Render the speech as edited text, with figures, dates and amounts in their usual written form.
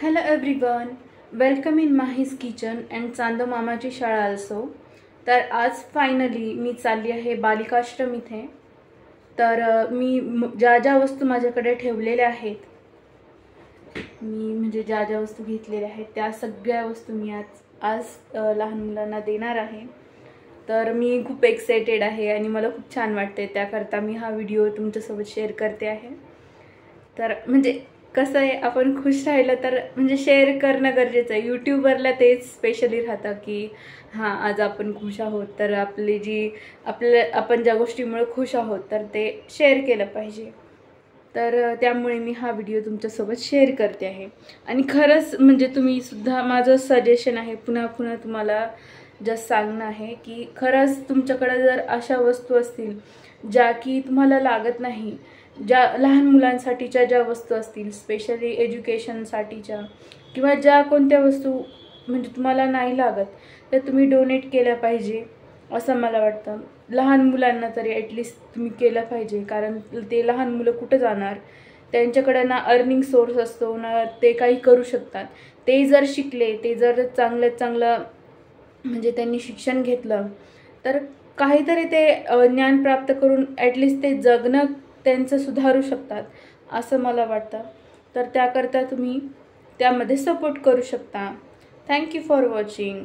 Hello everyone, welcome in Mahi's Kitchen and Chando मामाची शाळा also. तर आज फायनली मी चालली आहे बालिकाश्रम इथे. तर मी ज्या ज्या वस्तू माझ्याकडे ठेवलेल्या आहेत, मी म्हणजे ज्या वस्तू घेतलेल्या आहेत त्या सगळ्या वस्तू मी आज लहान मुलांना देणार आहे. तर मी खूप एक्साइटेड आहे आणि मला खूप छान वाटते, त्याकरता मी हा व्हिडिओ तुमच्यासोबत शेअर करते आहे. तर म्हणजे कसं आहे, आपण खुश राहिलं तर म्हणजे शेअर करणं गरजेचं आहे. यूट्यूबरला तेच स्पेशली राहतं की हां आज आपण खुश आहोत, तर आपण ज्या गोष्टीमुळे खुश आहोत तर ते शेअर केलं पाहिजे. तर त्यामुळे मी हा व्हिडिओ तुमच्यासोबत शेअर करते आहे. आणि खरंच म्हणजे तुम्ही सुद्धा माझं सजेशन आहे, पुन्हा तुम्हाला जस्ट सांगणं आहे की खरंच तुमच्याकडे जर अशा वस्तू असतील ज्या की तुम्हाला लागत नाही, ज्या लहान मुलांसाठीच्या ज्या वस्तू असतील, स्पेशली एज्युकेशनसाठीच्या, किंवा ज्या कोणत्या वस्तू म्हणजे तुम्हाला नाही लागत, तर तुम्ही डोनेट केल्या पाहिजे असं मला वाटतं. लहान मुलांना तरी ॲटलिस्ट तुम्ही केलं पाहिजे, कारण ते लहान मुलं कुठं जाणार, त्यांच्याकडे ना अर्निंग सोर्स असतो ना ते काही करू शकतात. ते जर शिकले, ते जर चांगलं म्हणजे त्यांनी शिक्षण घेतलं तर काहीतरी ते ज्ञान प्राप्त करून ॲटलिस्ट ते जगणं त्यांचं सुधारू शकतात असं मला वाटतं. तर त्याकरता तुम्ही त्यामध्ये सपोर्ट करू शकता. Thank you for watching.